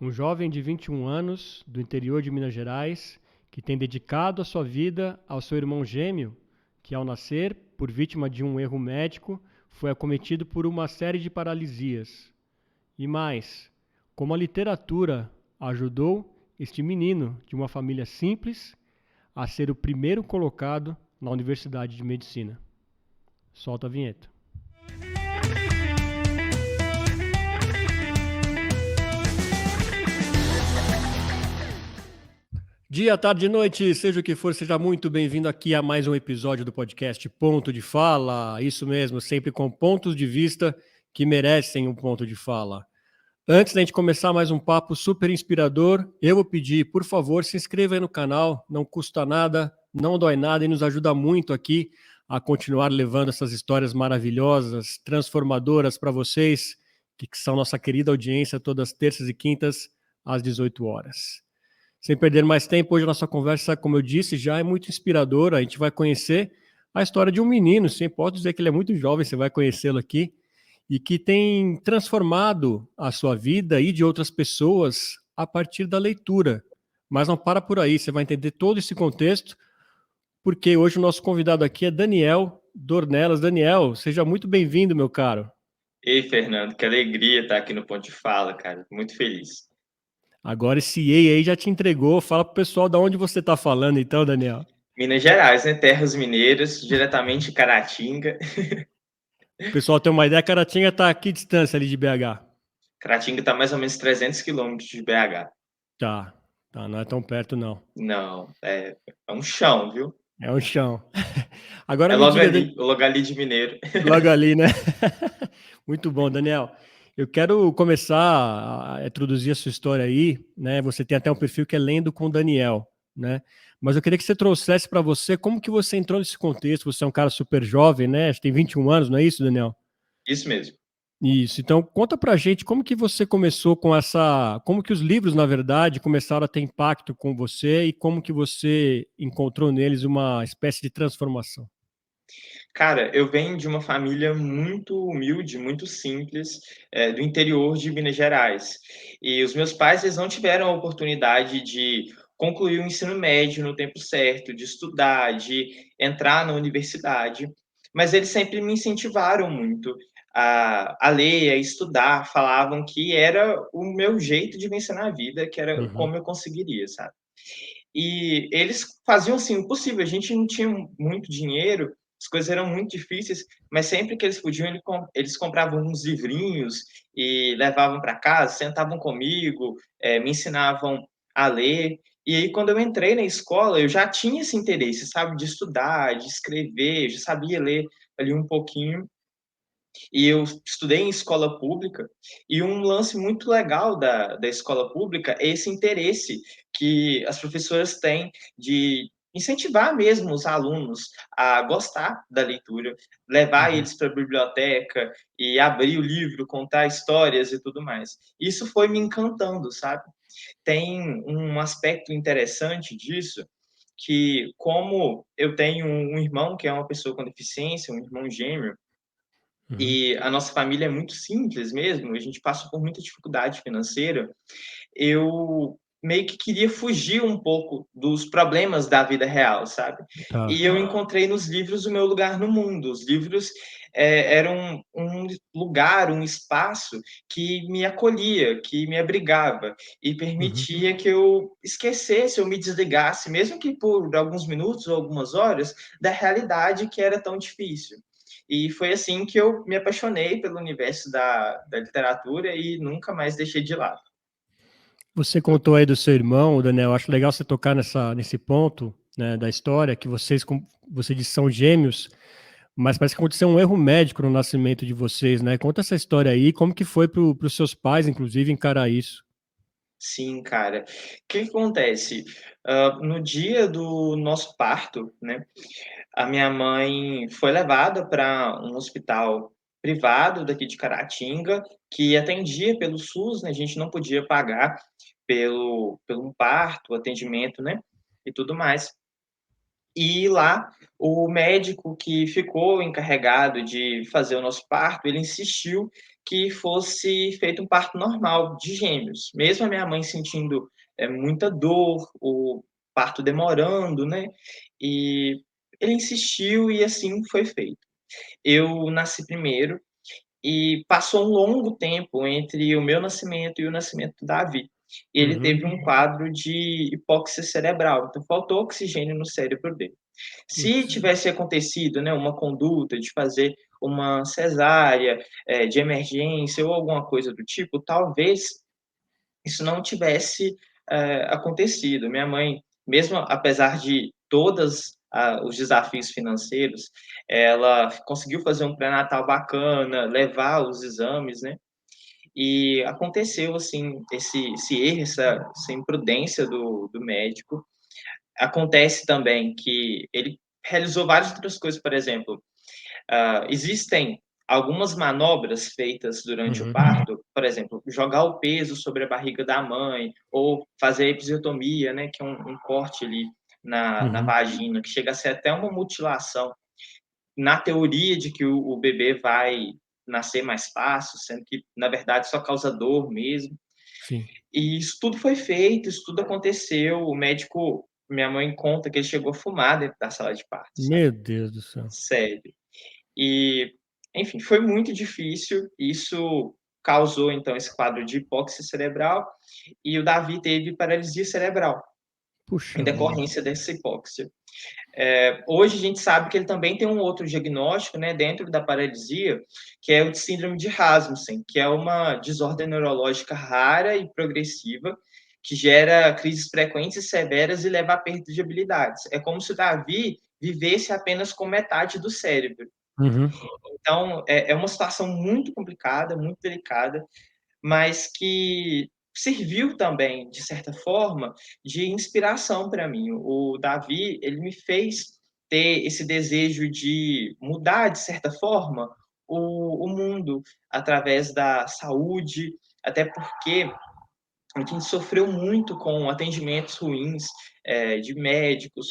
um jovem de 21 anos, do interior de Minas Gerais, que tem dedicado a sua vida ao seu irmão gêmeo, que ao nascer, por vítima de um erro médico, foi acometido por uma série de paralisias. E mais, como a literatura ajudou este menino de uma família simples a ser o primeiro colocado na Universidade de Medicina. Solta a vinheta. Dia, tarde, noite, seja o que for, seja muito bem-vindo aqui a mais um episódio do podcast Ponto de Fala. Isso mesmo, sempre com pontos de vista que merecem um ponto de fala. Antes da gente começar mais um papo super inspirador, eu vou pedir, por favor, se inscreva aí no canal, não custa nada, não dói nada e nos ajuda muito aqui a continuar levando essas histórias maravilhosas, transformadoras para vocês, que são nossa querida audiência todas as terças e quintas às 18 horas. Sem perder mais tempo, hoje a nossa conversa, como eu disse, já é muito inspiradora. A gente vai conhecer a história de um menino, sim, posso dizer que ele é muito jovem, você vai conhecê-lo aqui, e que tem transformado a sua vida e de outras pessoas a partir da leitura. Mas não para por aí, você vai entender todo esse contexto, porque hoje o nosso convidado aqui é Daniel Dornelas. Daniel, seja muito bem-vindo, meu caro. Ei, Fernando, que alegria estar aqui no Ponto de Fala, cara. Muito feliz. Agora esse EA aí já te entregou. Fala pro pessoal de onde você está falando, então, Daniel. Minas Gerais, né? Terras mineiras, diretamente de Caratinga. O pessoal tem uma ideia, Caratinga está a que distância ali de BH? Caratinga está mais ou menos 300 quilômetros de BH. Tá, não é tão perto não. Não, é um chão, viu? É um chão. Agora É me diga, Daniel, logo ali de Mineiro. logo ali, né? Muito bom, Daniel. Eu quero começar a introduzir a sua história aí, né? Você tem até um perfil que é Lendo com Daniel, né? Mas eu queria que você trouxesse para você como que você entrou nesse contexto. Você é um cara super jovem, né? Acho que tem 21 anos, não é isso, Daniel? Isso mesmo. Isso. Então, conta pra gente como que você começou com essa, como que os livros, na verdade, começaram a ter impacto com você e como que você encontrou neles uma espécie de transformação. Cara, eu venho de uma família muito humilde, muito simples, do interior de Minas Gerais. E os meus pais, eles não tiveram a oportunidade de concluir o ensino médio no tempo certo, de estudar, de entrar na universidade, mas eles sempre me incentivaram muito a ler, a estudar, falavam que era o meu jeito de vencer na vida, que era Uhum, como eu conseguiria, sabe? E eles faziam, assim, o possível. A gente não tinha muito dinheiro, as coisas eram muito difíceis, mas sempre que eles podiam, eles compravam uns livrinhos e levavam para casa, sentavam comigo, me ensinavam a ler. E aí, quando eu entrei na escola, eu já tinha esse interesse, sabe, de estudar, de escrever, já sabia ler ali um pouquinho. E eu estudei em escola pública, e um lance muito legal da escola pública é esse interesse que as professoras têm de incentivar mesmo os alunos a gostar da leitura, levar uhum. eles para a biblioteca e abrir o livro, contar histórias e tudo mais. Isso foi me encantando, sabe? Tem um aspecto interessante disso, que como eu tenho um irmão que é uma pessoa com deficiência, um irmão gêmeo, Uhum. e a nossa família é muito simples mesmo, a gente passa por muita dificuldade financeira, eu meio que queria fugir um pouco dos problemas da vida real, sabe? Tá. E eu encontrei nos livros o meu lugar no mundo. Os livros eram um lugar, um espaço que me acolhia, que me abrigava e Uhum. permitia que eu esquecesse, eu me desligasse, mesmo que por alguns minutos ou algumas horas, da realidade que era tão difícil. E foi assim que eu me apaixonei pelo universo da literatura e nunca mais deixei de lado. Você contou aí do seu irmão, Daniel. Acho legal você tocar nesse ponto, né, da história, que vocês, como você disse, são gêmeos, mas parece que aconteceu um erro médico no nascimento de vocês, né? Conta essa história aí, como que foi para os seus pais, inclusive, encarar isso. Sim, cara. O que que acontece? No dia do nosso parto, né, a minha mãe foi levada para um hospital privado daqui de Caratinga, que atendia pelo SUS, né, a gente não podia pagar pelo um parto, atendimento, né, e tudo mais. E lá, o médico que ficou encarregado de fazer o nosso parto, ele insistiu que fosse feito um parto normal de gêmeos. Mesmo a minha mãe sentindo, muita dor, o parto demorando, né, e ele insistiu e assim foi feito. Eu nasci primeiro e passou um longo tempo entre o meu nascimento e o nascimento do Davi. Ele Uhum. teve um quadro de hipóxia cerebral, então faltou oxigênio no cérebro dele. Se Putz. tivesse acontecido, né, uma conduta de fazer uma cesárea, de emergência ou alguma coisa do tipo, talvez isso não tivesse, acontecido. Minha mãe, mesmo apesar de todas os desafios financeiros, ela conseguiu fazer um pré-natal bacana, levar os exames, né, e aconteceu, assim, esse erro, essa imprudência do médico. Acontece também que ele realizou várias outras coisas, por exemplo, existem algumas manobras feitas durante o Uhum. parto, por exemplo, jogar o peso sobre a barriga da mãe ou fazer a episiotomia, né, que é um corte ali na Uhum. vagina, que chega a ser até uma mutilação, na teoria de que o bebê vai nascer mais fácil, sendo que, na verdade, só causa dor mesmo. Sim. E isso tudo foi feito, isso tudo aconteceu. O médico, minha mãe conta que ele chegou a fumar dentro da sala de parto, sabe? Meu Deus do céu. Sério. E, enfim, foi muito difícil. Isso causou, então, esse quadro de hipóxia cerebral e o Davi teve paralisia cerebral em Puxa vida. decorrência dessa hipóxia. Hoje a gente sabe que ele também tem um outro diagnóstico, né, dentro da paralisia, que é o de síndrome de Rasmussen, que é uma desordem neurológica rara e progressiva que gera crises frequentes e severas e leva à perda de habilidades. É como se o Davi vivesse apenas com metade do cérebro. Uhum. Então, é uma situação muito complicada, muito delicada, mas que serviu também, de certa forma, de inspiração para mim. O Davi, ele me fez ter esse desejo de mudar, de certa forma, o mundo através da saúde, até porque a gente sofreu muito com atendimentos ruins, de médicos,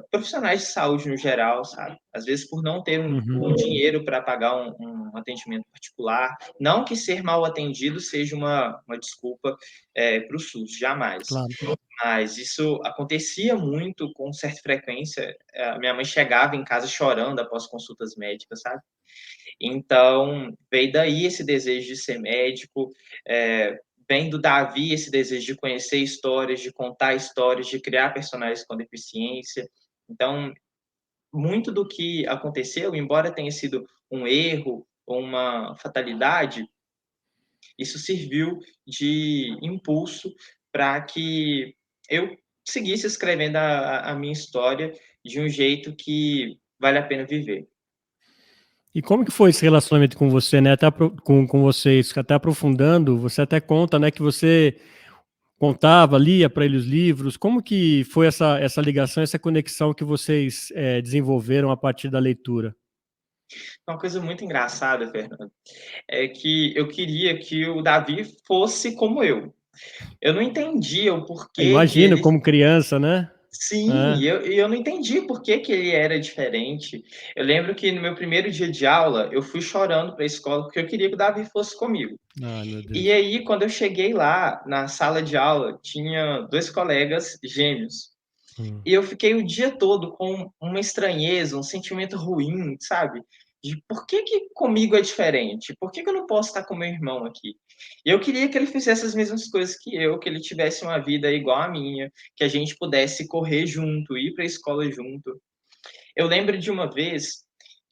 profissionais de saúde no geral, sabe. Às vezes por não ter Uhum. um dinheiro para pagar um atendimento particular, não que ser mal atendido seja uma desculpa, para o SUS, jamais. Claro. Mas isso acontecia muito com certa frequência, minha mãe chegava em casa chorando após consultas médicas, sabe. Então, veio daí esse desejo de ser médico, vem do Davi esse desejo de conhecer histórias, de contar histórias, de criar personagens com deficiência. Então, muito do que aconteceu, embora tenha sido um erro ou uma fatalidade, isso serviu de impulso para que eu seguisse escrevendo a minha história de um jeito que vale a pena viver. E como que foi esse relacionamento com você, né, até com vocês, até aprofundando, você até conta, né, que você contava, lia para ele os livros, como que foi essa ligação, essa conexão que vocês, desenvolveram a partir da leitura? Uma coisa muito engraçada, Fernando, é que eu queria que o Davi fosse como eu. Eu não entendia o porquê que Imagino ele como criança, né. sim, É. e eu não entendi por que que ele era diferente. Eu lembro que no meu primeiro dia de aula, eu fui chorando para a escola, porque eu queria que o Davi fosse comigo. Ai, meu E Deus. aí, quando eu cheguei lá na sala de aula, tinha 2 colegas gêmeos. Hum. E eu fiquei o dia todo com uma estranheza, um sentimento ruim, sabe, de por que que comigo é diferente? Por que que eu não posso estar com meu irmão aqui? E eu queria que ele fizesse as mesmas coisas que eu, que ele tivesse uma vida igual à minha, que a gente pudesse correr junto, ir para a escola junto. Eu lembro de uma vez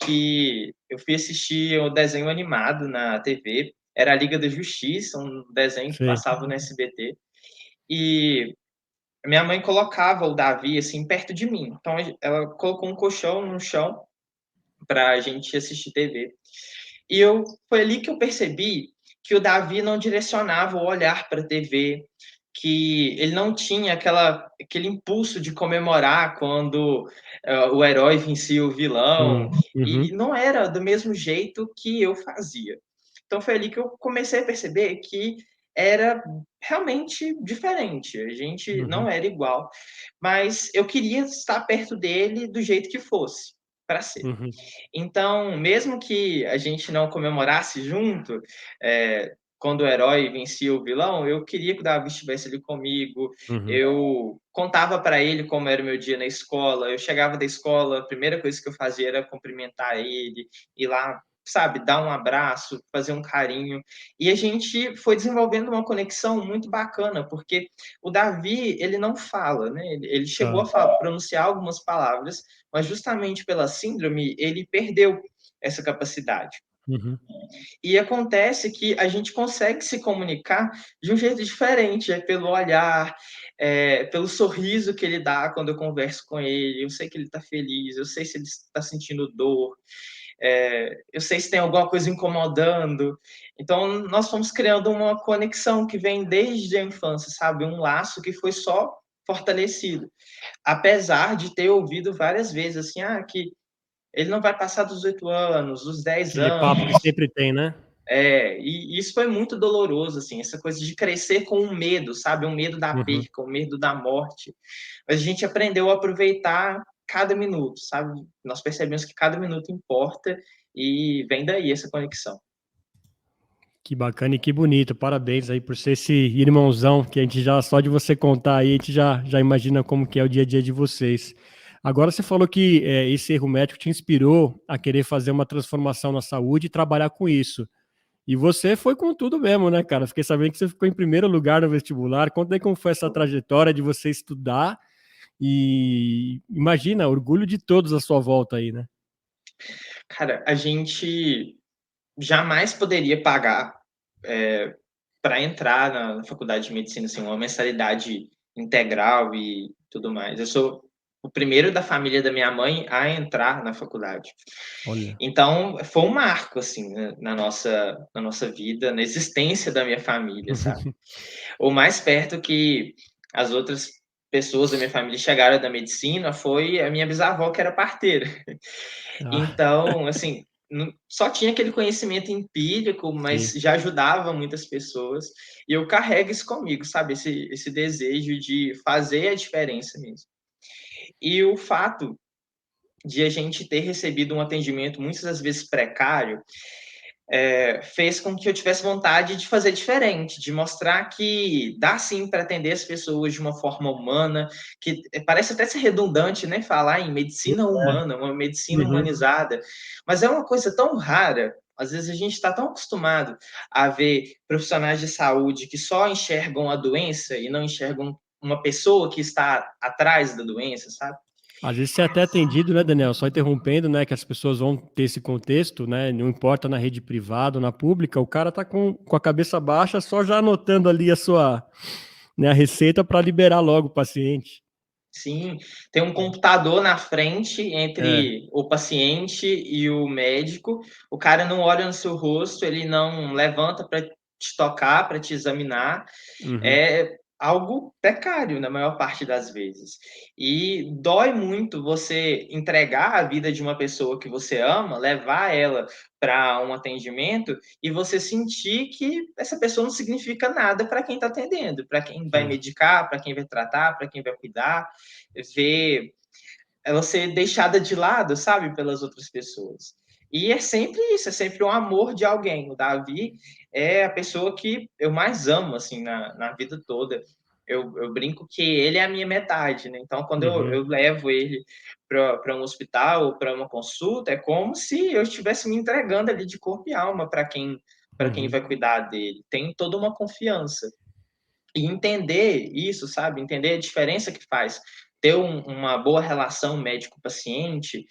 que eu fui assistir o desenho animado na TV, era a Liga da Justiça, um desenho que Sei. passava no SBT, e minha mãe colocava o Davi, assim, perto de mim. Então ela colocou um colchão no chão para a gente assistir TV. E foi ali que eu percebi que o Davi não direcionava o olhar para a TV, que ele não tinha aquele impulso de comemorar quando o herói vencia o vilão, Uhum. e não era do mesmo jeito que eu fazia. Então foi ali que eu comecei a perceber que era realmente diferente, a gente não Uhum. era igual, mas eu queria estar perto dele do jeito que fosse. para ser. Uhum, Então, mesmo que a gente não comemorasse junto, quando o herói vencia o vilão, eu queria que o Davi estivesse ali comigo. uhum. Eu contava para ele como era o meu dia na escola. Eu chegava da escola, a primeira coisa que eu fazia era cumprimentar ele, ir lá, sabe, dar um abraço, fazer um carinho. E a gente foi desenvolvendo uma conexão muito bacana, porque o Davi, ele não fala, né? Ele chegou a Tá. pronunciar algumas palavras, mas justamente pela síndrome, ele perdeu essa capacidade. Uhum. E acontece que a gente consegue se comunicar de um jeito diferente, pelo olhar, pelo sorriso que ele dá quando eu converso com ele. Eu sei que ele está feliz, eu sei se ele está sentindo dor, eu sei se tem alguma coisa incomodando. Então, nós fomos criando uma conexão que vem desde a infância, sabe? Um laço que foi só fortalecido. Apesar de ter ouvido várias vezes assim, que ele não vai passar dos 8 anos, dos 10 Aquele papo que anos. sempre tem, né? E isso foi muito doloroso, assim, essa coisa de crescer com um medo, sabe? Um medo da Uhum. perca, um medo da morte. Mas a gente aprendeu a aproveitar cada minuto, sabe? Nós percebemos que cada minuto importa e vem daí essa conexão. Que bacana e que bonito. Parabéns aí por ser esse irmãozão que a gente já, só de você contar aí, a gente já imagina como que é o dia a dia de vocês. Agora você falou que esse erro médico te inspirou a querer fazer uma transformação na saúde e trabalhar com isso. E você foi com tudo mesmo, né, cara? Fiquei sabendo que você ficou em primeiro lugar no vestibular. Conta aí como foi essa trajetória de você estudar e imagina, orgulho de todos à sua volta aí, né? Cara, a gente jamais poderia pagar para entrar na faculdade de medicina, assim, uma mensalidade integral e tudo mais. Eu sou o primeiro da família da minha mãe a entrar na faculdade. Olha. Então, foi um marco, assim, né, na nossa vida, na existência da minha família, sabe? O mais perto que as outras pessoas da minha família chegaram da medicina foi a minha bisavó, que era parteira. Ah, Então, assim, só tinha aquele conhecimento empírico, mas sim. já ajudava muitas pessoas. E eu carrego isso comigo, sabe? Esse desejo de fazer a diferença mesmo. E o fato de a gente ter recebido um atendimento muitas das vezes precário, fez com que eu tivesse vontade de fazer diferente, de mostrar que dá sim para atender as pessoas de uma forma humana, que parece até ser redundante, né, falar em medicina humana, uma medicina Uhum. humanizada, mas é uma coisa tão rara. Às vezes a gente está tão acostumado a ver profissionais de saúde que só enxergam a doença e não enxergam uma pessoa que está atrás da doença, sabe? Às vezes você é até atendido, né, Daniel? Só interrompendo, né, que as pessoas vão ter esse contexto, né? Não importa na rede privada ou na pública, o cara tá com a cabeça baixa, só já anotando ali a sua, né, a receita para liberar logo o paciente. Sim, tem um computador na frente É. entre o paciente e o médico. O cara não olha no seu rosto, ele não levanta para te tocar, para te examinar. Uhum. É algo precário na maior parte das vezes. E dói muito você entregar a vida de uma pessoa que você ama, levar ela para um atendimento e você sentir que essa pessoa não significa nada para quem está atendendo, para quem vai Sim. medicar, para quem vai tratar, para quem vai cuidar, ver ela ser deixada de lado, sabe, pelas outras pessoas. E é sempre isso, é sempre o amor de alguém. O Davi é a pessoa que eu mais amo, assim, na vida toda. Eu brinco que ele é a minha metade, né? Então, quando eu Uhum. levo ele para um hospital ou para uma consulta, é como se eu estivesse me entregando ali de corpo e alma para quem Uhum. vai cuidar dele. Tem toda uma confiança. E entender isso, sabe? Entender a diferença que faz ter uma boa relação médico-paciente,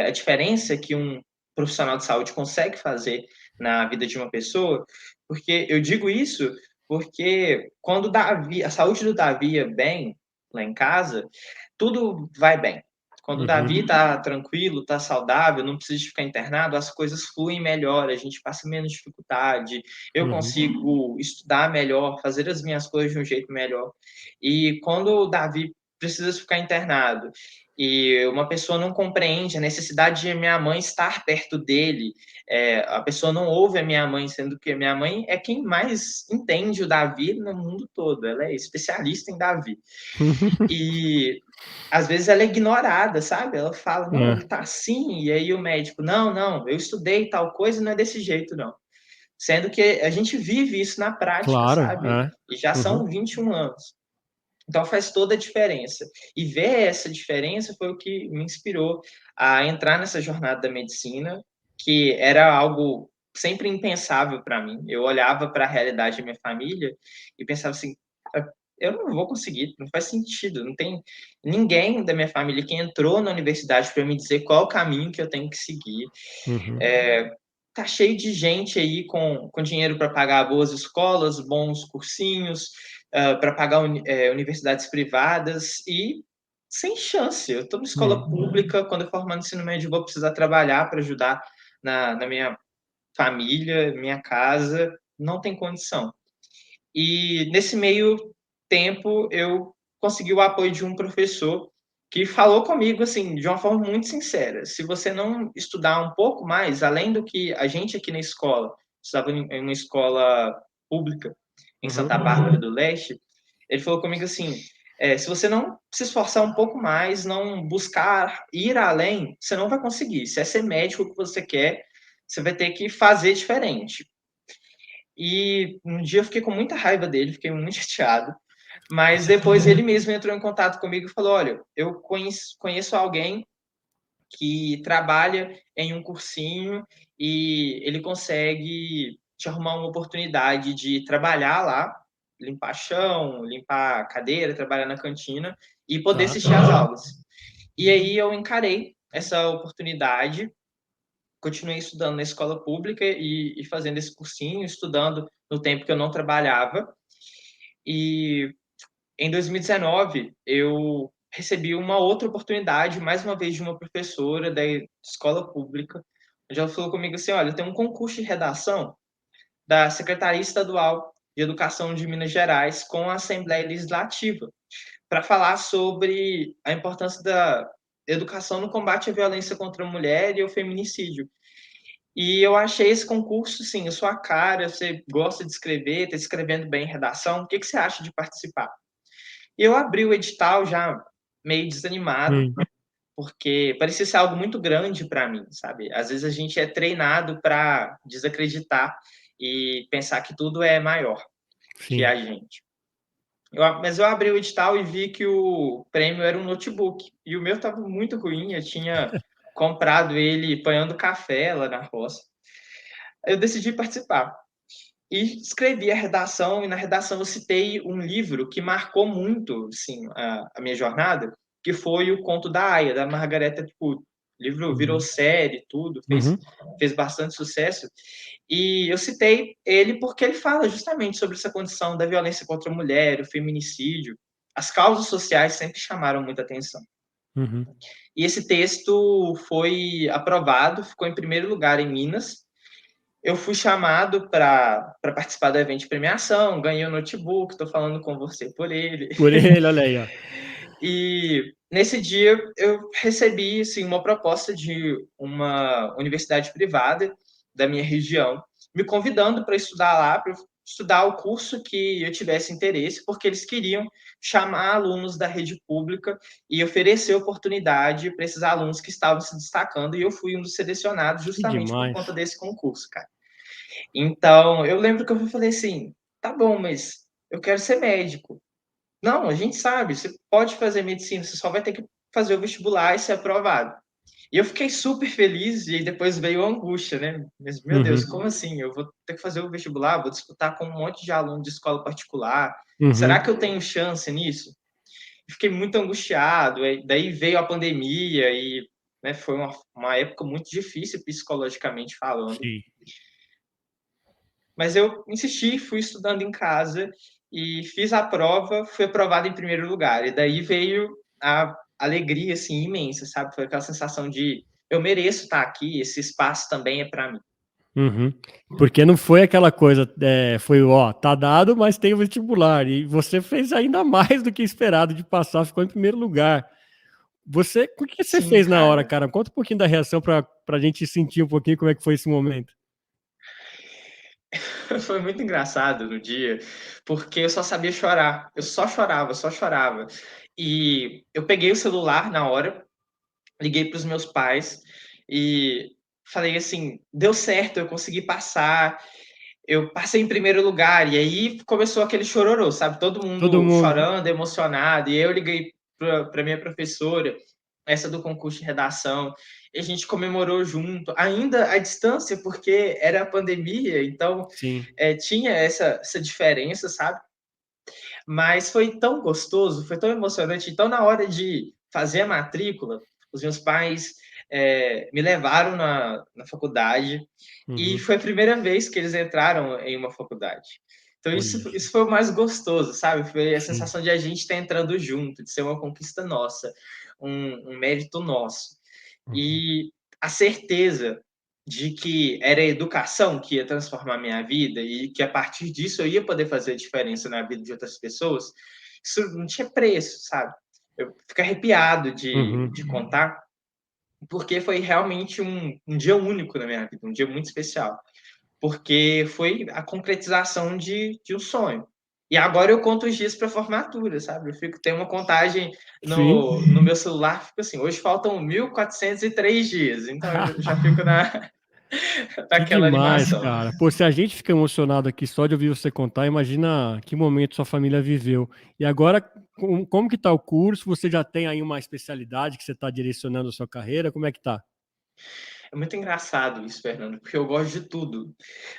a diferença que um profissional de saúde consegue fazer na vida de uma pessoa, porque eu digo isso porque quando a saúde do Davi é bem lá em casa, tudo vai bem. Quando o Uhum. Davi está tranquilo, está saudável, não precisa ficar internado, as coisas fluem melhor, a gente passa menos dificuldade, eu Uhum. consigo estudar melhor, fazer as minhas coisas de um jeito melhor. E quando o Davi precisa ficar internado e uma pessoa não compreende a necessidade de minha mãe estar perto dele, a pessoa não ouve a minha mãe, sendo que a minha mãe é quem mais entende o Davi no mundo todo, ela é especialista em Davi. E às vezes ela é ignorada, sabe? Ela fala, não, ele tá assim, e aí o médico, não, eu estudei tal coisa, não é desse jeito, não. Sendo que a gente vive isso na prática, Claro, sabe? E já são 21 anos. Então faz toda a diferença. E ver essa diferença foi o que me inspirou a entrar nessa jornada da medicina, que era algo sempre impensável para mim. Eu olhava para a realidade da minha família e pensava assim, eu não vou conseguir, não faz sentido, não tem ninguém da minha família que entrou na universidade para me dizer qual é o caminho que eu tenho que seguir. Tá cheio de gente aí com dinheiro para pagar boas escolas, bons cursinhos, para pagar universidades privadas e sem chance. Eu estou na escola pública, quando eu formar no ensino médio, vou precisar trabalhar para ajudar na minha família, minha casa, não tem condição. E nesse meio tempo, eu consegui o apoio de um professor que falou comigo assim, de uma forma muito sincera: se você não estudar um pouco mais, além do que a gente aqui na escola, estava em uma escola pública em Santa Bárbara do Leste, ele falou comigo assim: se você não se esforçar um pouco mais, não buscar ir além, você não vai conseguir. Se é ser médico que você quer, você vai ter que fazer diferente. E um dia eu fiquei com muita raiva dele, fiquei muito chateado. Mas depois ele mesmo entrou em contato comigo e falou: olha, eu conheço alguém que trabalha em um cursinho e ele consegue te arrumar uma oportunidade de trabalhar lá, limpar chão, limpar cadeira, trabalhar na cantina e poder assistir às aulas. E aí eu encarei essa oportunidade, continuei estudando na escola pública e fazendo esse cursinho, estudando no tempo que eu não trabalhava. E em 2019, eu recebi uma outra oportunidade, mais uma vez de uma professora da escola pública, onde ela falou comigo assim: olha, tem um concurso de redação da Secretaria Estadual de Educação de Minas Gerais com a Assembleia Legislativa para falar sobre a importância da educação no combate à violência contra a mulher e ao feminicídio. E eu achei esse concurso, sim, a sua cara, você gosta de escrever, está escrevendo bem em redação, o que você acha de participar? E eu abri o edital já meio desanimado, porque parecia ser algo muito grande para mim, sabe? Às vezes a gente é treinado para desacreditar e pensar que tudo é maior que Sim. a gente. Mas eu abri o edital e vi que o prêmio era um notebook. E o meu estava muito ruim, eu tinha comprado ele apanhando café lá na roça. Eu decidi participar. E escrevi a redação, e na redação eu citei um livro que marcou muito assim, a minha jornada, que foi o Conto da Aia, da Margaret Atwood. O livro virou série, tudo, fez bastante sucesso. E eu citei ele porque ele fala justamente sobre essa condição da violência contra a mulher, o feminicídio. As causas sociais sempre chamaram muita atenção. E esse texto foi aprovado, ficou em primeiro lugar em Minas. Eu fui chamado para participar do evento de premiação, ganhei um notebook, estou falando com você por ele. Por ele, olha aí, ó. E nesse dia eu recebi assim, uma proposta de uma universidade privada da minha região, me convidando para estudar lá, para estudar o curso que eu tivesse interesse, porque eles queriam chamar alunos da rede pública e oferecer oportunidade para esses alunos que estavam se destacando, e eu fui um dos selecionados Que justamente por conta demais. desse concurso, cara. Então, eu lembro que eu falei assim: tá bom, mas eu quero ser médico. Não, a gente sabe, você pode fazer medicina, você só vai ter que fazer o vestibular e ser aprovado. E eu fiquei super feliz, e depois veio a angústia, né? Mas, meu Deus, como assim? Eu vou ter que fazer o vestibular, vou disputar com um monte de aluno de escola particular. Será que eu tenho chance nisso? Fiquei muito angustiado, daí veio a pandemia e né, foi uma época muito difícil psicologicamente falando. Sim. Mas eu insisti, fui estudando em casa e fiz a prova, fui aprovado em primeiro lugar. E daí veio a alegria assim imensa, sabe? Foi aquela sensação de eu mereço estar aqui, esse espaço também é para mim. Uhum. Porque não foi aquela coisa, foi, ó, tá dado, mas tem o vestibular. E você fez ainda mais do que esperado de passar, ficou em primeiro lugar. O que você Sim, fez na hora, cara. cara? Conta um pouquinho da reação pra gente sentir um pouquinho como é que foi esse momento. Foi muito engraçado no dia, porque eu só sabia chorar. Eu só chorava, só chorava. E eu peguei o celular na hora, liguei para os meus pais e falei assim: deu certo, eu consegui passar. Eu passei em primeiro lugar. E aí começou aquele chororô, sabe? Todo Todo mundo mundo. chorando, emocionado. E eu liguei para minha professora, essa do concurso de redação, e a gente comemorou junto, ainda à distância, porque era a pandemia, então Sim. tinha essa diferença, sabe? Mas foi tão gostoso, foi tão emocionante. Então, na hora de fazer a matrícula, os meus pais me levaram na faculdade e Uhum. foi a primeira vez que eles entraram em uma faculdade. Então, Olha, isso foi o mais gostoso, sabe? Foi a sim. sensação de a gente estar entrando junto, de ser uma conquista nossa, um mérito nosso. Uhum. E a certeza de que era a educação que ia transformar minha vida e que a partir disso eu ia poder fazer a diferença na vida de outras pessoas, isso não tinha preço, sabe? Eu fico arrepiado Uhum. de contar, porque foi realmente um dia único na minha vida, um dia muito especial, porque foi a concretização de um sonho. E agora eu conto os dias para a formatura, sabe? Tem uma contagem Sim. no meu celular, fica assim, hoje faltam 1.403 dias, então eu já fico Que naquela demais, animação. cara. Pô, se a gente fica emocionado aqui só de ouvir você contar, imagina que momento sua família viveu. E agora, como que tá o curso? Você já tem aí uma especialidade que você está direcionando a sua carreira? Como é que tá? É muito engraçado isso, Fernando, porque eu gosto de tudo.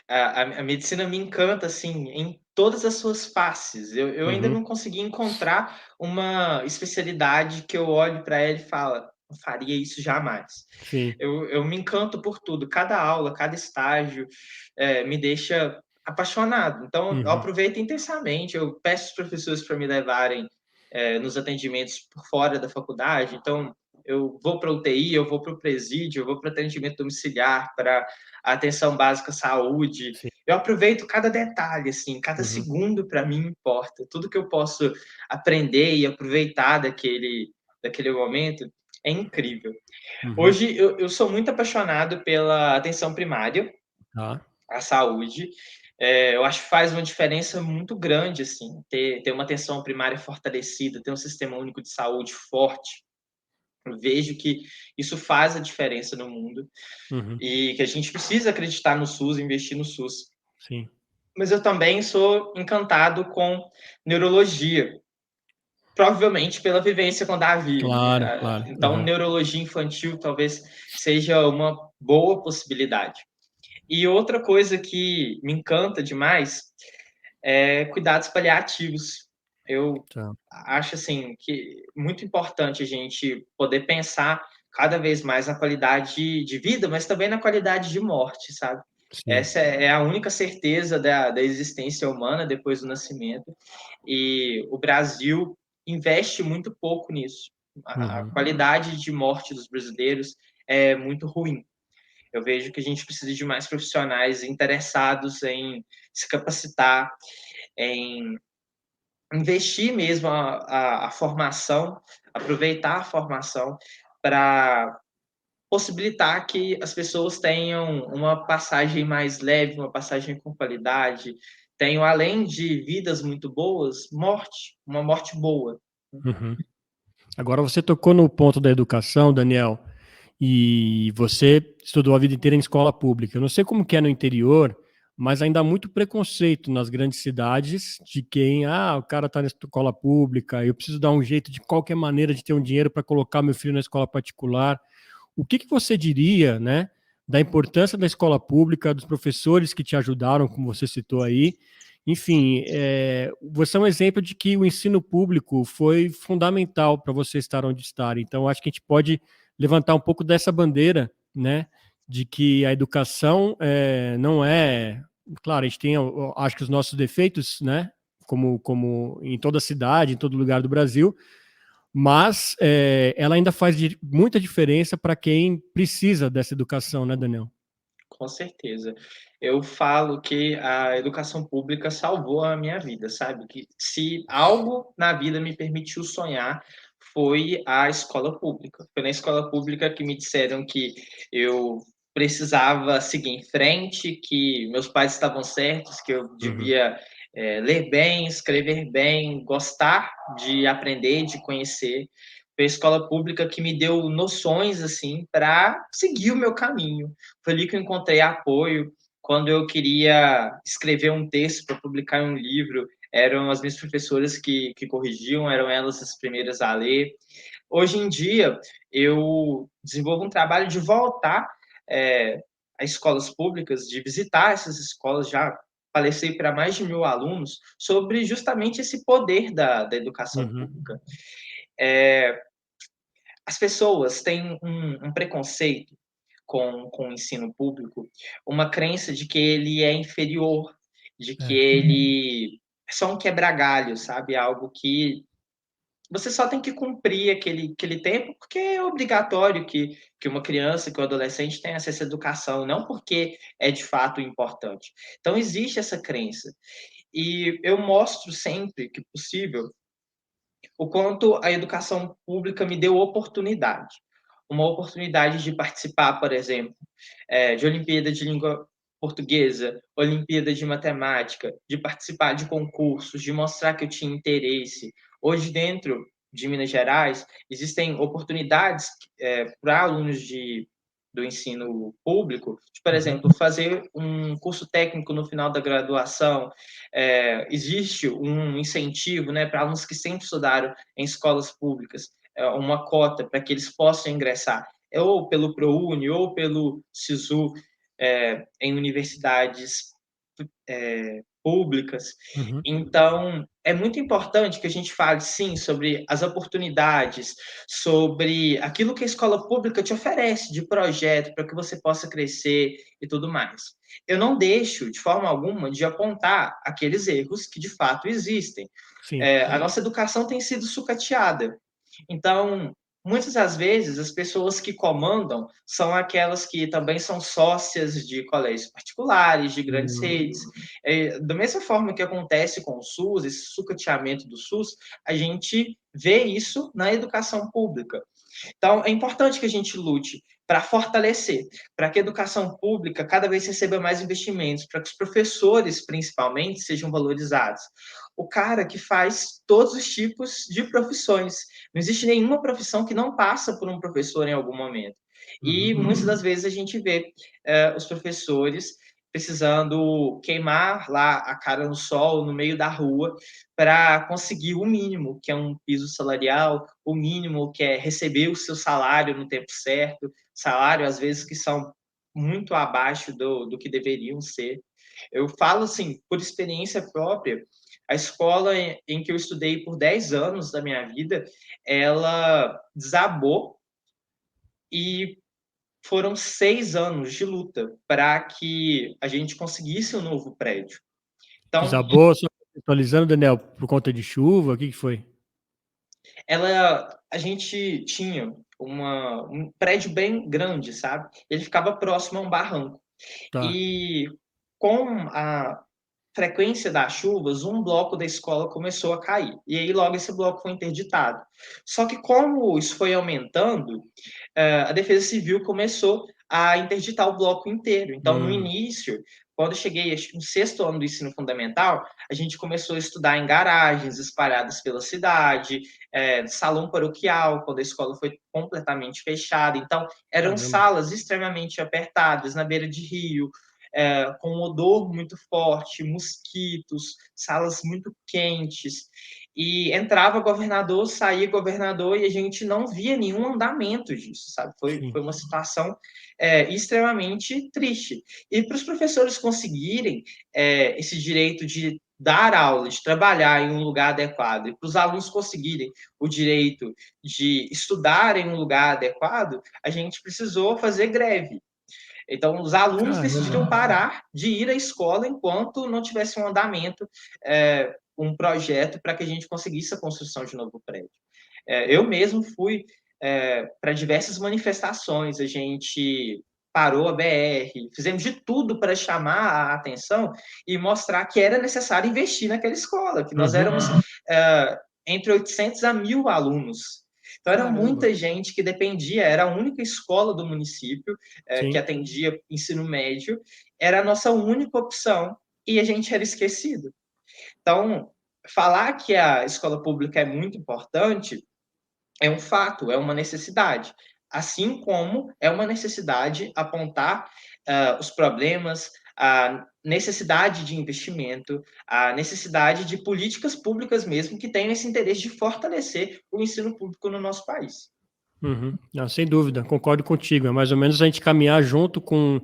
A medicina me encanta, assim, em todas as suas faces. Eu ainda Uhum. não consegui encontrar uma especialidade que eu olhe para ela e falo, não faria isso jamais. Sim. Eu me encanto por tudo. Cada aula, cada estágio me deixa apaixonado. Então, eu Uhum. aproveito intensamente. Eu peço os professores para me levarem nos atendimentos por fora da faculdade. Então, eu vou para a UTI, eu vou para o presídio, eu vou para o atendimento domiciliar, para a atenção básica à saúde. Sim. Eu aproveito cada detalhe, assim, cada Uhum. segundo para mim importa. Tudo que eu posso aprender e aproveitar daquele momento é incrível. Uhum. Hoje eu sou muito apaixonado pela atenção primária Tá. à saúde. Eu acho que faz uma diferença muito grande, assim, ter uma atenção primária fortalecida, ter um sistema único de saúde forte. Eu vejo que isso faz a diferença no mundo Uhum. e que a gente precisa acreditar no SUS, investir no SUS. Sim. Mas eu também sou encantado com neurologia, provavelmente pela vivência com Davi, Claro, né? claro. Então, Uhum. neurologia infantil talvez seja uma boa possibilidade. E outra coisa que me encanta demais é cuidados paliativos. Eu Tá. acho assim que muito importante a gente poder pensar cada vez mais na qualidade de vida, mas também na qualidade de morte, sabe? Sim. Essa é a única certeza da existência humana depois do nascimento. E o Brasil investe muito pouco nisso. A Uhum. qualidade de morte dos brasileiros é muito ruim. Eu vejo que a gente precisa de mais profissionais interessados em se capacitar, em investir mesmo a formação, aproveitar a formação para possibilitar que as pessoas tenham uma passagem mais leve, uma passagem com qualidade, tenham, além de vidas muito boas, uma morte boa. Uhum. Agora você tocou no ponto da educação, Daniel, e você estudou a vida inteira em escola pública. Eu não sei como que é no interior, mas ainda há muito preconceito nas grandes cidades de quem, o cara está na escola pública, eu preciso dar um jeito de qualquer maneira de ter um dinheiro para colocar meu filho na escola particular. O que que você diria, né, da importância da escola pública, dos professores que te ajudaram, como você citou aí? Enfim, você é um exemplo de que o ensino público foi fundamental para você estar onde está. Então, acho que a gente pode levantar um pouco dessa bandeira, né, de que a educação não é. Claro, a gente tem, acho que os nossos defeitos, né, como em toda cidade, em todo lugar do Brasil, mas ela ainda faz muita diferença para quem precisa dessa educação, né, Daniel? Com certeza. Eu falo que a educação pública salvou a minha vida, sabe, que se algo na vida me permitiu sonhar, foi a escola pública. Foi na escola pública que me disseram que eu precisava seguir em frente, que meus pais estavam certos, que eu Uhum. devia, ler bem, escrever bem, gostar de aprender, de conhecer. Foi a escola pública que me deu noções, assim, para seguir o meu caminho. Foi ali que eu encontrei apoio. Quando eu queria escrever um texto para publicar em um livro, eram as minhas professoras que corrigiam, eram elas as primeiras a ler. Hoje em dia, eu desenvolvo um trabalho de voltar a escolas públicas, de visitar essas escolas, já palestrei para mais de 1.000 alunos, sobre justamente esse poder da educação Uhum. pública. É, as pessoas têm um preconceito com o ensino público, uma crença de que ele é inferior, de que É. ele é só um quebra-galho, sabe? Algo que você só tem que cumprir aquele tempo, porque é obrigatório que uma criança, que um adolescente tenha acesso à educação, não porque é de fato importante. Então, existe essa crença. E eu mostro sempre que possível o quanto a educação pública me deu oportunidade. Uma oportunidade de participar, por exemplo, de Olimpíada de Língua Portuguesa, Olimpíada de Matemática, de participar de concursos, de mostrar que eu tinha interesse. Hoje, dentro de Minas Gerais, existem oportunidades para alunos do ensino público, de, por Uhum. exemplo, fazer um curso técnico no final da graduação. Existe um incentivo, né, para alunos que sempre estudaram em escolas públicas, uma cota para que eles possam ingressar, ou pelo ProUni, ou pelo SISU, em universidades públicas. Uhum. Então, é muito importante que a gente fale, sim, sobre as oportunidades, sobre aquilo que a escola pública te oferece de projeto para que você possa crescer e tudo mais. Eu não deixo, de forma alguma, de apontar aqueles erros que de fato existem. Sim. A nossa educação tem sido sucateada. Então, muitas das vezes, as pessoas que comandam são aquelas que também são sócias de colégios particulares, de grandes redes. Hum. Da mesma forma que acontece com o SUS, esse sucateamento do SUS, a gente vê isso na educação pública. Então, é importante que a gente lute para fortalecer, para que a educação pública cada vez receba mais investimentos, para que os professores, principalmente, sejam valorizados. O cara que faz todos os tipos de profissões. Não existe nenhuma profissão que não passa por um professor em algum momento. E Uhum. muitas das vezes a gente vê os professores precisando queimar lá a cara no sol, no meio da rua, para conseguir o mínimo, que é um piso salarial, o mínimo, que é receber o seu salário no tempo certo, salário, às vezes, que são muito abaixo do que deveriam ser. Eu falo, assim, por experiência própria, a escola em que eu estudei por 10 anos da minha vida, ela desabou e foram 6 anos de luta para que a gente conseguisse um novo prédio. Então, Desabou, só contextualizando, Daniel, por conta de chuva, o que que foi? a gente tinha um prédio bem grande, sabe? Ele ficava próximo a um barranco. Tá. E com a frequência das chuvas, um bloco da escola começou a cair. E aí logo esse bloco foi interditado. Só que como isso foi aumentando, a Defesa Civil começou a interditar o bloco inteiro. Então, no Hum. início, quando eu cheguei no sexto ano do ensino fundamental, a gente começou a estudar em garagens espalhadas pela cidade, salão paroquial, quando a escola foi completamente fechada. Então, eram Caramba. salas extremamente apertadas, na beira de rio, com um odor muito forte, mosquitos, salas muito quentes. E entrava governador, saía governador e a gente não via nenhum andamento disso, sabe? Sim. Foi uma situação extremamente triste. E para os professores conseguirem esse direito de dar aula, de trabalhar em um lugar adequado, e para os alunos conseguirem o direito de estudar em um lugar adequado, a gente precisou fazer greve. Então, os alunos Caramba. decidiram parar de ir à escola enquanto não tivesse um andamento, um projeto para que a gente conseguisse a construção de um novo prédio. Eu mesmo fui para diversas manifestações, a gente parou a BR, fizemos de tudo para chamar a atenção e mostrar que era necessário investir naquela escola, que nós éramos entre 800 a 1.000 alunos. Então, era Caramba. muita gente que dependia, era a única escola do município que Sim. atendia ensino médio, era a nossa única opção e a gente era esquecido. Então, falar que a escola pública é muito importante é um fato, é uma necessidade. Assim como é uma necessidade apontar os problemas, a necessidade de investimento, a necessidade de políticas públicas mesmo que tenham esse interesse de fortalecer o ensino público no nosso país. Uhum. Não, sem dúvida, concordo contigo. É mais ou menos a gente caminhar junto com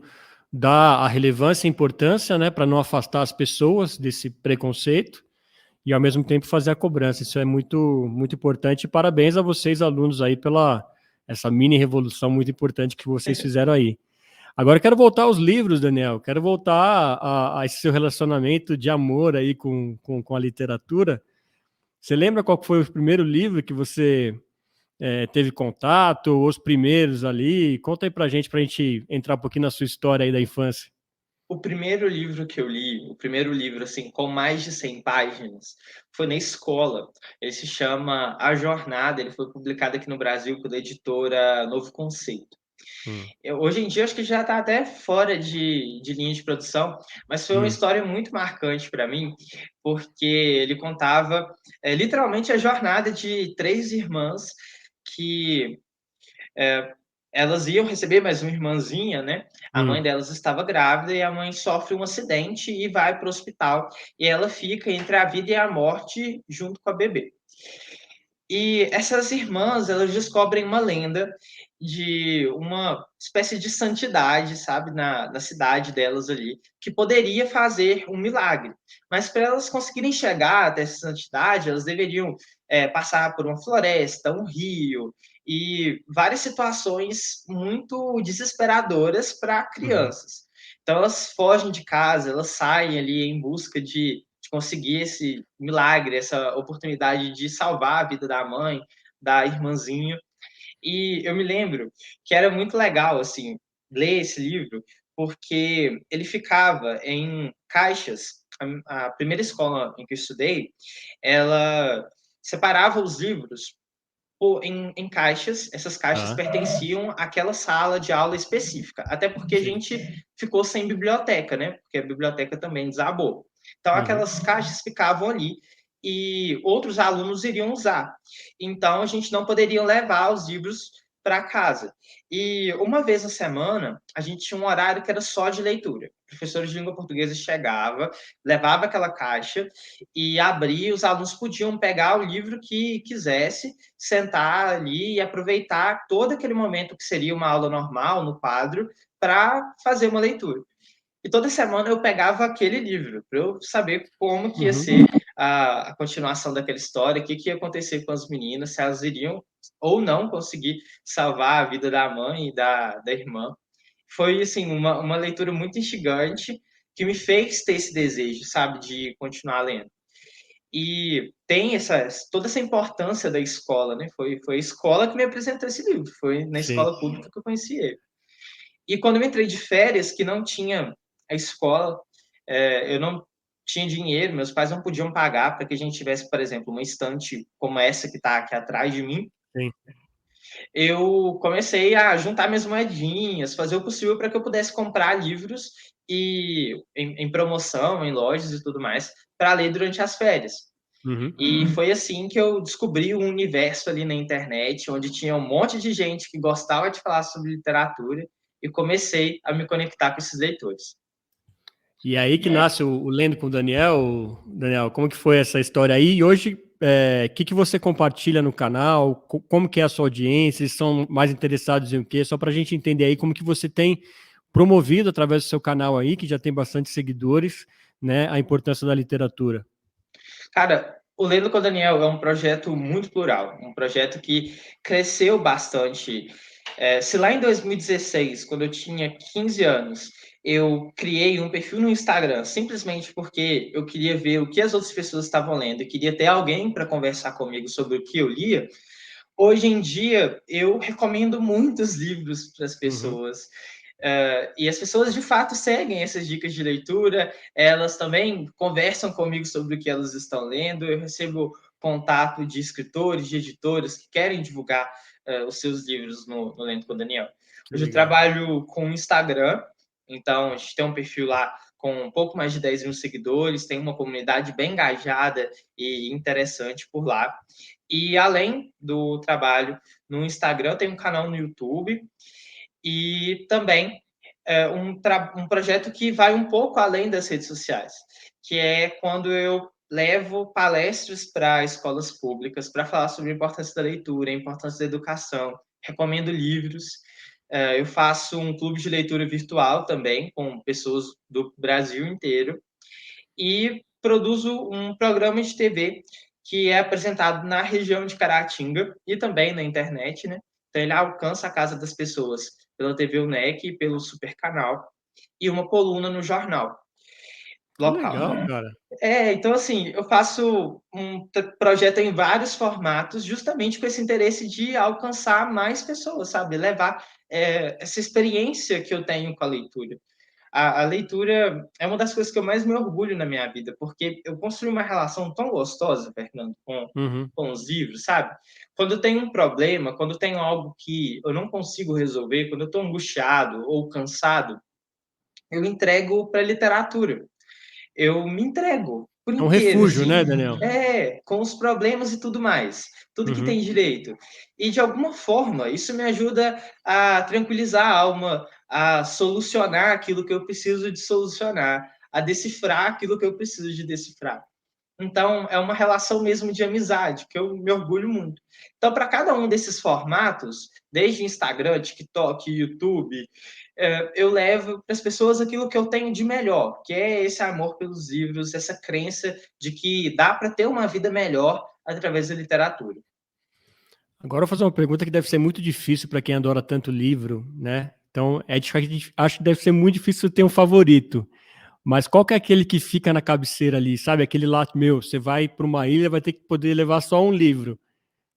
dar a relevância e importância, né, para não afastar as pessoas desse preconceito e ao mesmo tempo fazer a cobrança. Isso é muito importante. E parabéns a vocês, alunos, aí, pela essa mini revolução muito importante que vocês fizeram aí. Agora eu quero voltar aos livros, Daniel. Quero voltar a esse seu relacionamento de amor aí com a literatura. Você lembra qual foi o primeiro livro que você teve contato, ou os primeiros ali? Conta aí pra gente entrar um pouquinho na sua história aí da infância. O primeiro livro que eu li, o primeiro livro assim com mais de 100 páginas, foi na escola. Ele se chama A Jornada, ele foi publicado aqui no Brasil pela editora Novo Conceito. Hum. Hoje em dia acho que já está até fora de linha de produção, mas foi uma história muito marcante para mim, porque ele contava literalmente a jornada de três irmãs que elas iam receber mais uma irmãzinha, né? A mãe delas estava grávida e a mãe sofre um acidente e vai para o hospital. E ela fica entre a vida e a morte junto com a bebê. E essas irmãs, elas descobrem uma lenda de uma espécie de santidade, sabe, na cidade delas ali, que poderia fazer um milagre. Mas para elas conseguirem chegar até essa santidade, elas deveriam passar por uma floresta, um rio, e várias situações muito desesperadoras para crianças. Então elas fogem de casa, elas saem ali em busca de conseguir esse milagre, essa oportunidade de salvar a vida da mãe, da irmãzinha. E eu me lembro que era muito legal, assim, ler esse livro, porque ele ficava em caixas. A primeira escola em que eu estudei, ela separava os livros em caixas. Essas caixas Tá. pertenciam àquela sala de aula específica, até porque a Sim. gente ficou sem biblioteca, né? Porque a biblioteca também desabou. Então, Uhum. aquelas caixas ficavam ali e outros alunos iriam usar. Então, a gente não poderia levar os livros para casa. E uma vez na semana, a gente tinha um horário que era só de leitura. O professor de língua portuguesa chegava, levava aquela caixa e abria, os alunos podiam pegar o livro que quisesse, sentar ali e aproveitar todo aquele momento que seria uma aula normal, no quadro, para fazer uma leitura. E toda semana eu pegava aquele livro para eu saber como que ia ser a continuação daquela história, o que ia acontecer com as meninas, se elas iriam ou não conseguir salvar a vida da mãe e da irmã. Foi, assim, uma leitura muito instigante que me fez ter esse desejo, sabe, de continuar lendo. E tem toda essa importância da escola, né? Foi a escola que me apresentou esse livro, foi na Sim. escola pública que eu conheci ele. E quando eu entrei de férias, que não tinha a escola, eu não tinha dinheiro, meus pais não podiam pagar para que a gente tivesse, por exemplo, uma estante como essa que está aqui atrás de mim. Sim. Eu comecei a juntar minhas moedinhas, fazer o possível para que eu pudesse comprar livros e em promoção, em lojas e tudo mais, para ler durante as férias. Uhum. E foi assim que eu descobri um universo ali na internet, onde tinha um monte de gente que gostava de falar sobre literatura e comecei a me conectar com esses leitores. E aí que nasce o Lendo com o Daniel. Daniel, como que foi essa história aí? E hoje, o que você compartilha no canal? Como que é a sua audiência? Eles são mais interessados em o quê? Só para a gente entender aí como que você tem promovido através do seu canal aí, que já tem bastante seguidores, né, a importância da literatura. Cara, o Lendo com o Daniel é um projeto muito plural, um projeto que cresceu bastante. Se lá em 2016, quando eu tinha 15 anos, eu criei um perfil no Instagram simplesmente porque eu queria ver o que as outras pessoas estavam lendo, eu queria ter alguém para conversar comigo sobre o que eu lia. Hoje em dia, eu recomendo muitos livros para as Uhum. pessoas. E as pessoas, de fato, seguem essas dicas de leitura, elas também conversam comigo sobre o que elas estão lendo, eu recebo contato de escritores, de editoras que querem divulgar os seus livros no Lendo com o Daniel. Que Hoje eu legal. trabalho com o Instagram, então a gente tem um perfil lá com um pouco mais de 10 mil seguidores, tem uma comunidade bem engajada e interessante por lá. E além do trabalho no Instagram, tem um canal no YouTube e também um projeto que vai um pouco além das redes sociais, que é quando eu levo palestras para escolas públicas para falar sobre a importância da leitura, a importância da educação, recomendo livros. Eu faço um clube de leitura virtual também, com pessoas do Brasil inteiro, e produzo um programa de TV que é apresentado na região de Caratinga e também na internet, né? Então ele alcança a casa das pessoas pela TV UNEC, pelo Super Canal e uma coluna no jornal Que local. legal, cara. Então assim, eu faço um projeto em vários formatos, justamente com esse interesse de alcançar mais pessoas, sabe? Levar essa experiência que eu tenho com a leitura. A leitura é uma das coisas que eu mais me orgulho na minha vida, porque eu construí uma relação tão gostosa, Fernando, Uhum. com os livros, sabe? Quando eu tenho um problema, quando eu tenho algo que eu não consigo resolver, quando eu estou angustiado ou cansado, eu entrego para a literatura. Eu me entrego por É um inteiro, refúgio, assim. né, Daniel? Com os problemas e tudo mais, tudo que Uhum. tem direito. E de alguma forma, isso me ajuda a tranquilizar a alma, a solucionar aquilo que eu preciso de solucionar, a decifrar aquilo que eu preciso de decifrar. Então, é uma relação mesmo de amizade, que eu me orgulho muito. Então, para cada um desses formatos, desde Instagram, TikTok, YouTube, eu levo para as pessoas aquilo que eu tenho de melhor, que é esse amor pelos livros, essa crença de que dá para ter uma vida melhor através da literatura. Agora eu vou fazer uma pergunta que deve ser muito difícil para quem adora tanto livro, né? Então, acho que deve ser muito difícil ter um favorito. Mas qual que é aquele que fica na cabeceira ali, sabe? Aquele lá, meu, você vai para uma ilha, vai ter que poder levar só um livro.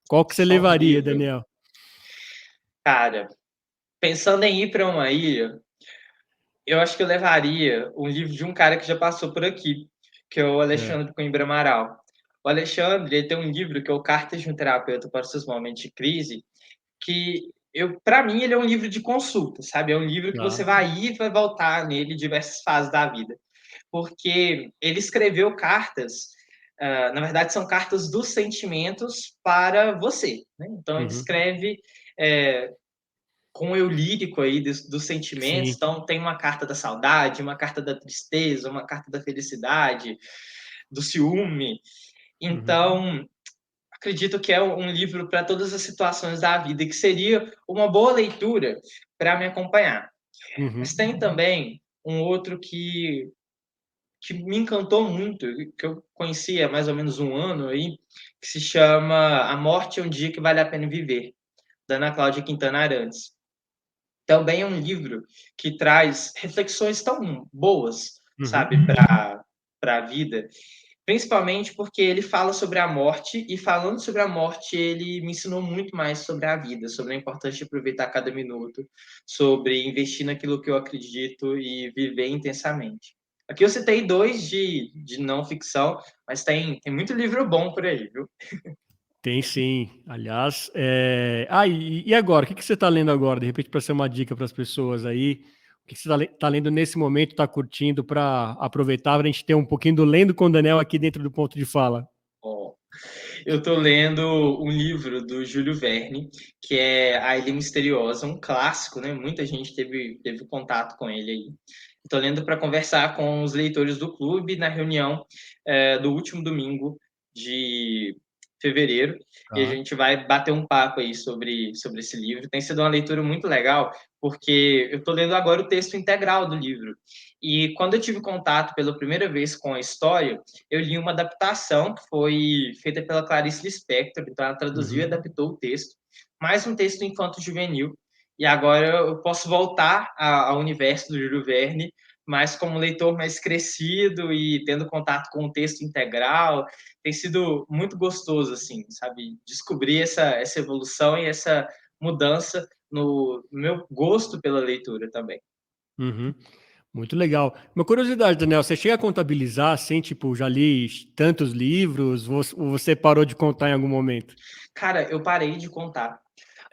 Qual que você Só um levaria, livro. Daniel? Cara, pensando em ir para uma ilha, eu acho que eu levaria um livro de um cara que já passou por aqui, que é o É, Alexandre Coimbra Amaral. O Alexandre, ele tem um livro que é o Cartas de um Terapeuta para os Seus Momentos de Crise, que para mim ele é um livro de consulta, sabe? É um livro que você tá. vai ir e vai voltar nele em diversas fases da vida, porque ele escreveu cartas, na verdade são cartas dos sentimentos para você, né? Então ele Uhum. escreve com o eu lírico aí dos sentimentos. Sim. Então, tem uma carta da saudade, uma carta da tristeza, uma carta da felicidade, do ciúme. Uhum. Então, acredito que é um livro para todas as situações da vida, que seria uma boa leitura para me acompanhar. Uhum. Mas tem também um outro que me encantou muito, que eu conheci há mais ou menos um ano aí, que se chama A Morte é um Dia que Vale a Pena Viver, da Ana Cláudia Quintana Arantes. Também é um livro que traz reflexões tão boas, Uhum. sabe, para a vida, principalmente porque ele fala sobre a morte, e falando sobre a morte, ele me ensinou muito mais sobre a vida, sobre a importância de aproveitar cada minuto, sobre investir naquilo que eu acredito e viver intensamente. Aqui eu citei dois de não ficção, mas tem muito livro bom por aí, viu? Tem sim. Aliás, e agora? O que que você está lendo agora? De repente, para ser uma dica para as pessoas aí, o que que você está lendo nesse momento, está curtindo para aproveitar, para a gente ter um pouquinho do Lendo com o Daniel aqui dentro do ponto de fala? Ó, eu estou lendo um livro do Júlio Verne, que é A Ilha Misteriosa, um clássico, né? Muita gente teve contato com ele aí. Estou lendo para conversar com os leitores do clube na reunião do último domingo de fevereiro, e a Tá. gente vai bater um papo aí sobre esse livro. Tem sido uma leitura muito legal, porque eu estou lendo agora o texto integral do livro. E quando eu tive contato pela primeira vez com a história, eu li uma adaptação que foi feita pela Clarice Lispector, então ela traduziu e Uhum. adaptou o texto, mais um texto infanto-juvenil, e agora eu posso voltar ao universo do Júlio Verne, mas como leitor mais crescido e tendo contato com o texto integral, tem sido muito gostoso, assim, sabe, descobrir essa evolução e essa mudança no meu gosto pela leitura também. Uhum. Muito legal. Uma curiosidade, Daniel, você chega a contabilizar, assim, tipo, já li tantos livros, ou você parou de contar em algum momento? Cara, eu parei de contar,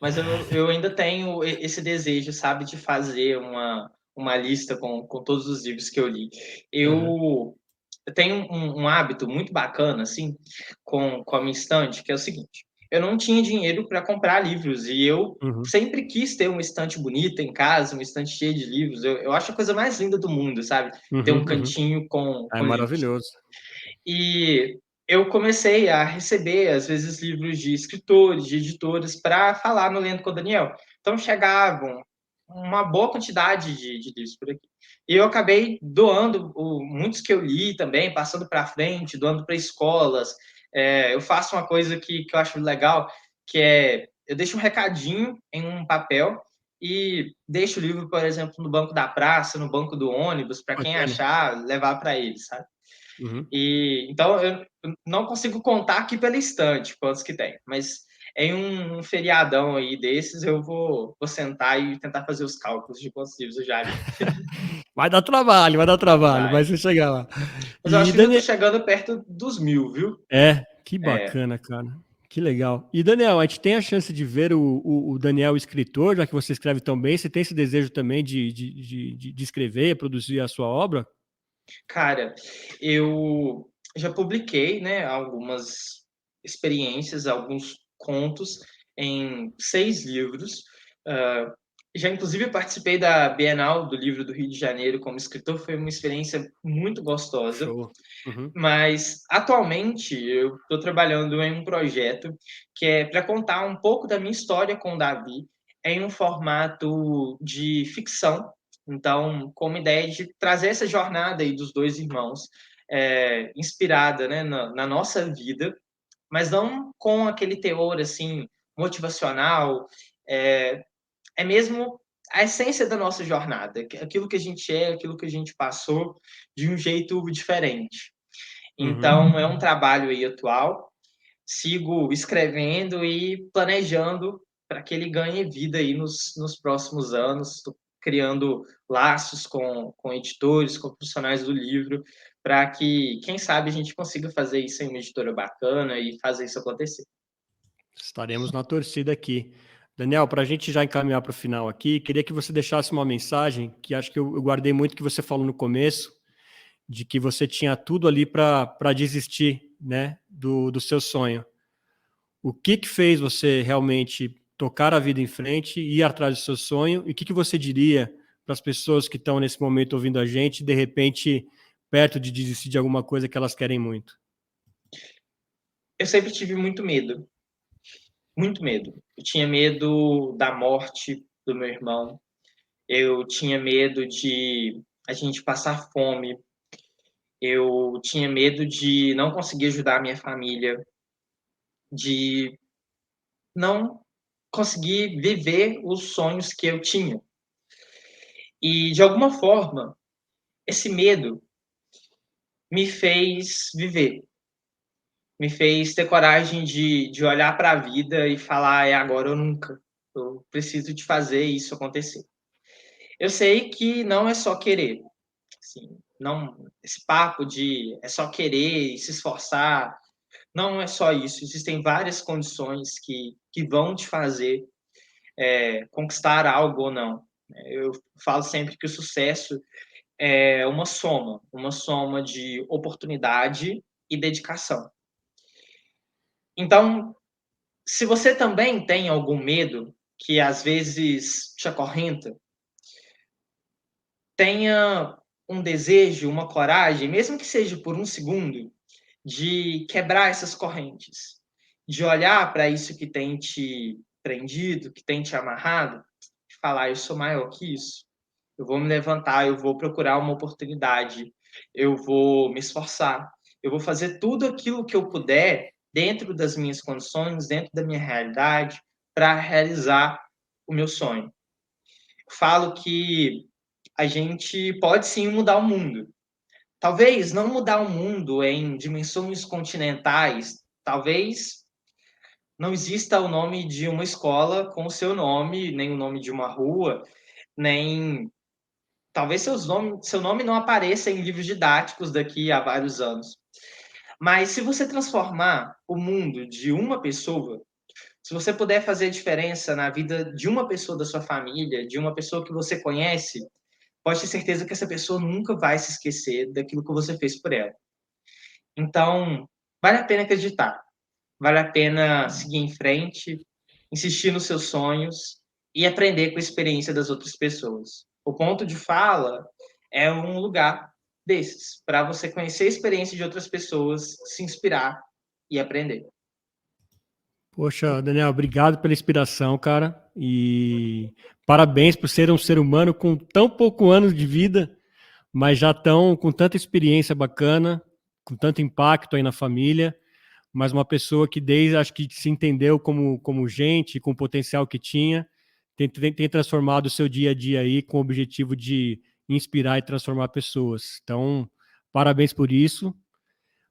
mas eu ainda tenho esse desejo, sabe, de fazer uma lista com todos os livros que eu li. Aham. Eu tenho um hábito muito bacana, assim, com a minha estante, que é o seguinte: eu não tinha dinheiro para comprar livros e eu Uhum. sempre quis ter uma estante bonita em casa, uma estante cheia de livros. Eu acho a coisa mais linda do mundo, sabe? Ter Uhum, um uhum. cantinho É com livros. maravilhoso. E eu comecei a receber, às vezes, livros de escritores, de editoras, para falar no Lendo com o Daniel. Então, chegavam uma boa quantidade de livros por aqui. E eu acabei doando muitos que eu li também, passando para frente, doando para escolas. Eu faço uma coisa que eu acho legal, que é eu deixo um recadinho em um papel e deixo o livro, por exemplo, no banco da praça, no banco do ônibus, para quem Bacana. achar, levar para eles, sabe? Uhum. E então eu não consigo contar aqui pela estante quantos que tem, mas em um feriadão aí desses eu vou sentar e tentar fazer os cálculos de quantos livros eu já li. Vai dar trabalho, Vai. mas você chegar lá. Mas eu acho E que ainda tô Daniel, chegando perto dos 1000, viu? que É. bacana, cara. Que legal. E Daniel, a gente tem a chance de ver o Daniel escritor, já que você escreve tão bem. Você tem esse desejo também de escrever, produzir a sua obra? Cara, eu já publiquei, né, algumas experiências, alguns contos em 6 livros. Hã, já inclusive participei da Bienal do Livro do Rio de Janeiro como escritor, foi uma experiência muito gostosa. Show. Uhum. Mas atualmente eu estou trabalhando em um projeto que é para contar um pouco da minha história com o Davi em um formato de ficção. Então, com uma ideia de trazer essa jornada aí dos dois irmãos, inspirada, né, na nossa vida, mas não com aquele teor assim motivacional. É, é mesmo a essência da nossa jornada, aquilo que a gente é, aquilo que a gente passou de um jeito diferente. Uhum. Então, é um trabalho aí atual. Sigo escrevendo e planejando para que ele ganhe vida aí nos próximos anos. Estou criando laços com editores, com profissionais do livro, para que, quem sabe, a gente consiga fazer isso em uma editora bacana e fazer isso acontecer. Estaremos na torcida aqui. Daniel, para a gente já encaminhar para o final aqui, queria que você deixasse uma mensagem que acho que eu guardei muito que você falou no começo, de que você tinha tudo ali para desistir, né, do seu sonho. O que fez você realmente tocar a vida em frente, ir atrás do seu sonho? E o que você diria para as pessoas que estão nesse momento ouvindo a gente, de repente, perto de desistir de alguma coisa que elas querem muito? Eu sempre tive muito medo, muito medo. Eu tinha medo da morte do meu irmão, eu tinha medo de a gente passar fome, eu tinha medo de não conseguir ajudar a minha família, de não conseguir viver os sonhos que eu tinha. E, de alguma forma, esse medo me fez viver, me fez ter coragem de olhar para a vida e falar: é agora ou nunca. Eu preciso de fazer isso acontecer. Eu sei que não é só querer, assim, não, esse papo de é só querer e se esforçar, não é só isso. Existem várias condições que vão te fazer conquistar algo ou não. Eu falo sempre que o sucesso é uma soma de oportunidade e dedicação. Então, se você também tem algum medo que às vezes te acorrenta, tenha um desejo, uma coragem, mesmo que seja por um segundo, de quebrar essas correntes, de olhar para isso que tem te prendido, que tem te amarrado, e falar: eu sou maior que isso. Eu vou me levantar, eu vou procurar uma oportunidade, eu vou me esforçar, eu vou fazer tudo aquilo que eu puder, dentro das minhas condições, dentro da minha realidade, para realizar o meu sonho. Falo que a gente pode sim mudar o mundo. Talvez não mudar o mundo em dimensões continentais, talvez não exista o nome de uma escola com o seu nome, nem o nome de uma rua, nem talvez seu nome não apareça em livros didáticos daqui a vários anos. Mas se você transformar o mundo de uma pessoa, se você puder fazer diferença na vida de uma pessoa da sua família, de uma pessoa que você conhece, pode ter certeza que essa pessoa nunca vai se esquecer daquilo que você fez por ela. Então, vale a pena acreditar, vale a pena seguir em frente, insistir nos seus sonhos e aprender com a experiência das outras pessoas. O ponto de fala é um lugar desses, para você conhecer a experiência de outras pessoas, se inspirar e aprender. Poxa, Daniel, obrigado pela inspiração, cara. E parabéns por ser um ser humano com tão poucos anos de vida, mas já tão com tanta experiência bacana, com tanto impacto aí na família, mas uma pessoa que desde acho que se entendeu como gente, com o potencial que tinha, tem transformado o seu dia a dia aí com o objetivo de inspirar e transformar pessoas. Então, parabéns por isso.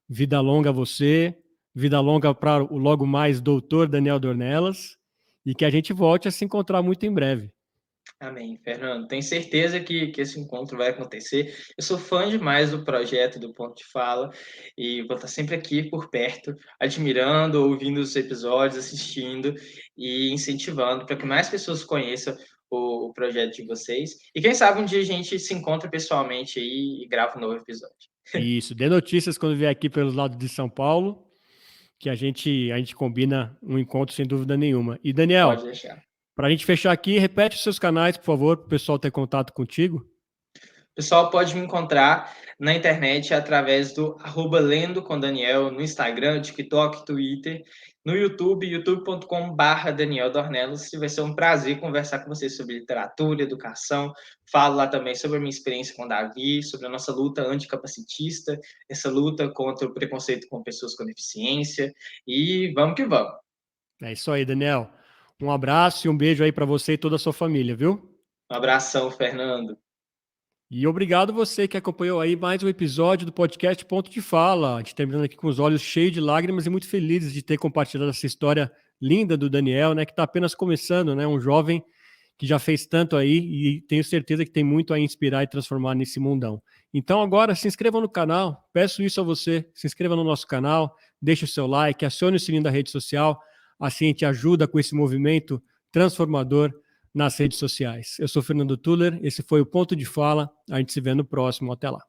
Vida longa a você, vida longa para o logo mais doutor Daniel Dornelas, e que a gente volte a se encontrar muito em breve. Amém, Fernando. Tenho certeza que esse encontro vai acontecer. Eu sou fã demais do projeto do Ponto de Fala e vou estar sempre aqui por perto, admirando, ouvindo os episódios, assistindo e incentivando para que mais pessoas conheçam o projeto de vocês. E quem sabe um dia a gente se encontra pessoalmente aí e grava um novo episódio. Isso, dê notícias quando vier aqui pelos lados de São Paulo, que a gente combina um encontro sem dúvida nenhuma. E Pode Daniel, deixar. para a gente fechar aqui, repete os seus canais, por favor, para o pessoal ter contato contigo. O pessoal pode me encontrar na internet através do @lendo com Daniel, no Instagram, TikTok, Twitter, no YouTube, youtube.com/, Daniel Dornelas. E vai ser um prazer conversar com vocês sobre literatura, educação. Falo lá também sobre a minha experiência com o Davi, sobre a nossa luta anticapacitista, essa luta contra o preconceito com pessoas com deficiência. E vamos que vamos. É isso aí, Daniel. Um abraço e um beijo aí para você e toda a sua família, viu? Um abração, Fernando. E obrigado você que acompanhou aí mais um episódio do podcast Ponto de Fala. A gente terminando aqui com os olhos cheios de lágrimas e muito felizes de ter compartilhado essa história linda do Daniel, né, que está apenas começando, né, um jovem que já fez tanto aí e tenho certeza que tem muito a inspirar e transformar nesse mundão. Então agora se inscreva no canal, peço isso a você, se inscreva no nosso canal, deixe o seu like, acione o sininho da rede social, assim a gente ajuda com esse movimento transformador nas redes sociais. Eu sou Fernando Tuller, esse foi o Ponto de Fala, a gente se vê no próximo, até lá.